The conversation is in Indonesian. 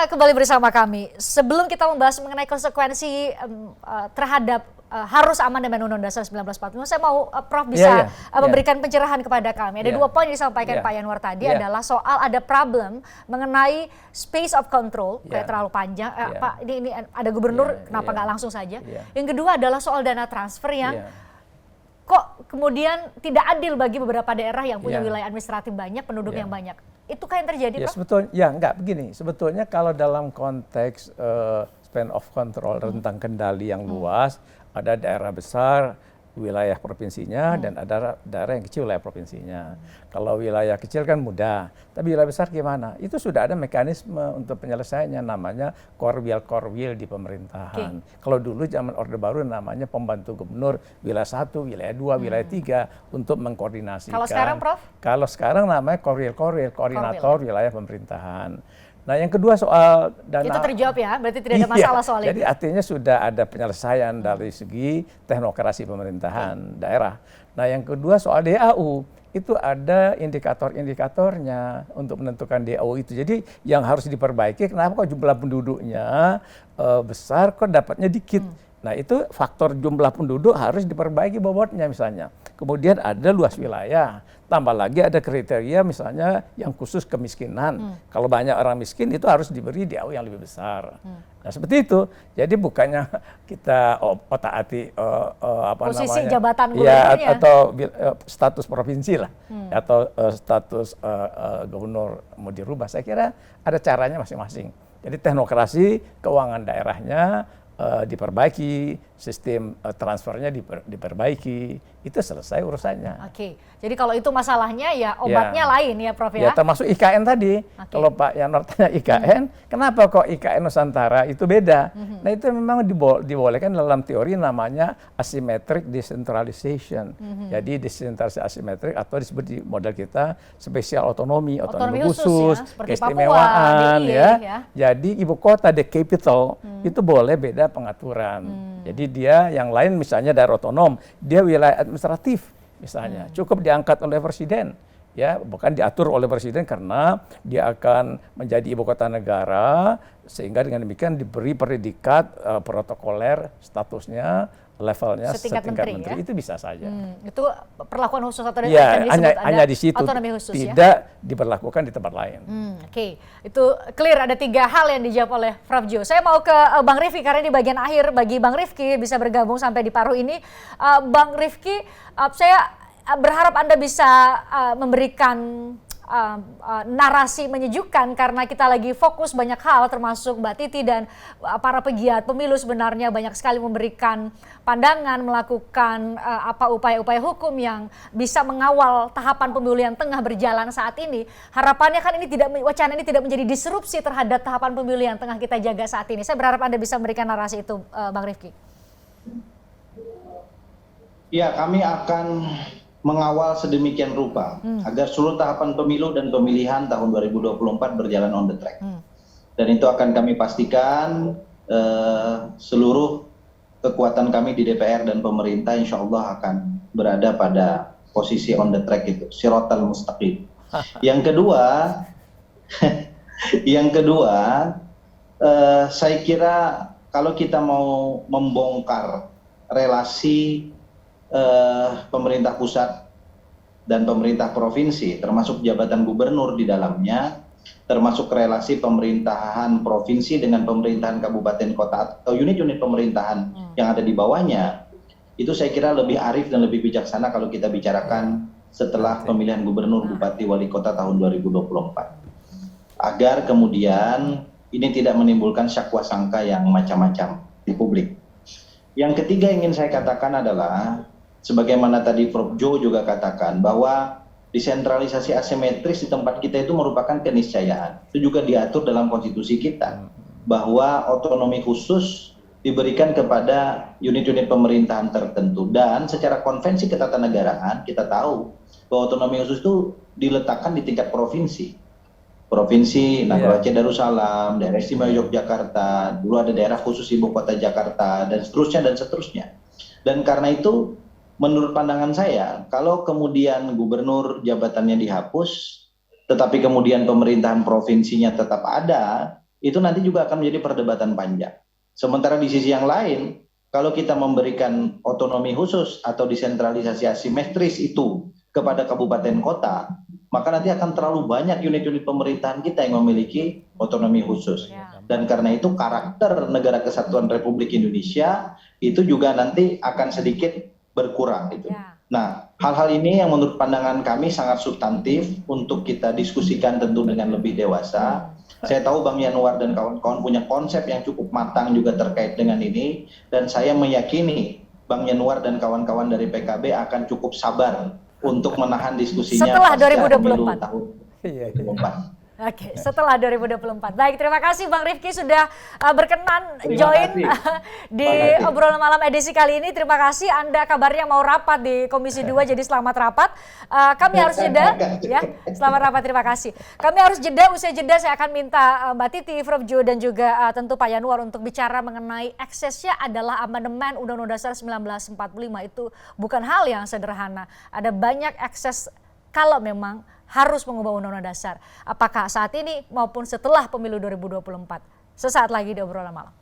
kembali bersama kami. Sebelum kita membahas mengenai konsekuensi terhadap harus amandemen Undang-Undang Dasar 1945, saya mau Prof bisa memberikan pencerahan kepada kami. Ada dua poin yang disampaikan Pak Yanwar tadi adalah soal ada problem mengenai space of control, kayak terlalu panjang. Pak, ini ada gubernur, kenapa nggak langsung saja? Yang kedua adalah soal dana transfer yang kok kemudian tidak adil bagi beberapa daerah yang punya wilayah administratif banyak, penduduk yang banyak. Itukah yang terjadi, Prof? Sebetulnya, enggak begini. Sebetulnya kalau dalam konteks span of control, rentang kendali yang luas, ada daerah besar, wilayah provinsinya, dan ada daerah yang kecil, wilayah provinsinya. Kalau wilayah kecil kan mudah, tapi wilayah besar gimana? Itu sudah ada mekanisme untuk penyelesaiannya, namanya korwil di pemerintahan. Kalau dulu zaman Orde Baru namanya pembantu gubernur wilayah 1, wilayah 2, wilayah 3 untuk mengkoordinasikan. Kalau sekarang, Prof? Kalau sekarang namanya koordinator wilayah pemerintahan. Nah, yang kedua soal dana. Itu terjawab ya, berarti tidak ada masalah soal itu. Jadi artinya sudah ada penyelesaian dari segi teknokrasi pemerintahan daerah. Nah, yang kedua soal DAU, itu ada indikator-indikatornya untuk menentukan DAU itu. Jadi yang harus diperbaiki, kenapa kok jumlah penduduknya besar, kok dapatnya dikit. Nah, itu faktor jumlah penduduk harus diperbaiki bobotnya misalnya. Kemudian ada luas wilayah, tambah lagi ada kriteria misalnya yang khusus kemiskinan. Kalau banyak orang miskin itu harus diberi DAU yang lebih besar. Nah, seperti itu. Jadi bukannya kita otak-atik posisi jabatan gubernurnya atau status provinsi lah, atau status gubernur mau dirubah. Saya kira ada caranya masing-masing. Jadi teknokrasi keuangan daerahnya diperbaiki, sistem transfernya diperbaiki, itu selesai urusannya. Oke, jadi kalau itu masalahnya ya obatnya lain ya, Prof ya? Ya, termasuk IKN tadi. Kalau Pak Yanwar tanya IKN, kenapa kok IKN Nusantara itu beda? Nah, itu memang dibolehkan dalam teori namanya asymmetric decentralization. Jadi desentralisasi asimetrik atau disebut di model kita spesial otonomi khusus, ya, keistimewaan ya. Jadi ibu kota, the capital, itu boleh beda pengaturan. Jadi dia yang lain misalnya daerah otonom, dia wilayah administratif misalnya, cukup diangkat oleh presiden, ya, bukan diatur oleh presiden karena dia akan menjadi ibu kota negara, sehingga dengan demikian diberi predikat protokoler statusnya, levelnya setingkat menteri. Itu bisa saja. Itu perlakuan khusus atau hanya di situ, otonomi khusus, tidak diberlakukan di tempat lain. Oke, itu clear, ada 3 hal yang dijawab oleh Prof Jo. Saya mau ke Bang Rifki karena di bagian akhir bagi Bang Rifki bisa bergabung sampai di paruh ini. Bang Rifki, saya berharap Anda bisa memberikan narasi menyejukkan karena kita lagi fokus banyak hal termasuk Mbak Titi dan para pegiat pemilu sebenarnya banyak sekali memberikan pandangan, melakukan upaya-upaya hukum yang bisa mengawal tahapan pemilu yang tengah berjalan saat ini. Harapannya kan wacana ini tidak menjadi disrupsi terhadap tahapan pemilu yang tengah kita jaga saat ini. Saya berharap Anda bisa memberikan narasi itu, Bang Rifki. Ya, kami akan mengawal sedemikian rupa agar seluruh tahapan pemilu dan pemilihan tahun 2024 berjalan on the track. Dan itu akan kami pastikan seluruh kekuatan kami di DPR dan pemerintah insya Allah akan berada pada posisi on the track itu, siratal mustaqim. Yang kedua, saya kira kalau kita mau membongkar relasi pemerintah pusat dan pemerintah provinsi, termasuk jabatan gubernur di dalamnya, termasuk relasi pemerintahan provinsi dengan pemerintahan kabupaten kota atau unit-unit pemerintahan yang ada di bawahnya, itu saya kira lebih arif dan lebih bijaksana kalau kita bicarakan setelah pemilihan gubernur, bupati, wali kota tahun 2024. Agar kemudian ini tidak menimbulkan syakwa sangka yang macam-macam di publik. Yang ketiga ingin saya katakan adalah sebagaimana tadi Prof Jo juga katakan bahwa desentralisasi asimetris di tempat kita itu merupakan keniscayaan. Itu juga diatur dalam konstitusi kita bahwa otonomi khusus diberikan kepada unit-unit pemerintahan tertentu dan secara konvensi ketatanegaraan kita tahu bahwa otonomi khusus itu diletakkan di tingkat provinsi. Provinsi Nagara Aceh Darussalam, daerah istimewa Yogyakarta, dulu ada daerah khusus ibu kota Jakarta dan seterusnya. Dan karena itu menurut pandangan saya, kalau kemudian gubernur jabatannya dihapus, tetapi kemudian pemerintahan provinsinya tetap ada, itu nanti juga akan menjadi perdebatan panjang. Sementara di sisi yang lain, kalau kita memberikan otonomi khusus atau desentralisasi asimetris itu kepada kabupaten kota, maka nanti akan terlalu banyak unit-unit pemerintahan kita yang memiliki otonomi khusus. Dan karena itu karakter Negara Kesatuan Republik Indonesia itu juga nanti akan sedikit berkurang gitu. Nah, hal-hal ini yang menurut pandangan kami sangat substantif untuk kita diskusikan tentu dengan lebih dewasa. Saya tahu Bang Yanuar dan kawan-kawan punya konsep yang cukup matang juga terkait dengan ini, dan saya meyakini Bang Yanuar dan kawan-kawan dari PKB akan cukup sabar untuk menahan diskusinya setelah pasca 2024 pemilu tahun 2024. Oke, setelah 2024. Baik, terima kasih Bang Rifki sudah berkenan join di obrolan malam edisi kali ini. Terima kasih. Anda kabarnya mau rapat di Komisi 2, jadi selamat rapat. Kami harus jeda, ya. Selamat rapat, terima kasih. Kami harus jeda. Usai jeda saya akan minta Mbak Titi, Prof Jo, dan juga tentu Pak Yanuar untuk bicara mengenai eksesnya adalah amandemen Undang-Undang Dasar 1945. Itu bukan hal yang sederhana. Ada banyak ekses kalau memang harus mengubah Undang-Undang Dasar. Apakah saat ini maupun setelah pemilu 2024? Sesaat lagi di obrolan malam.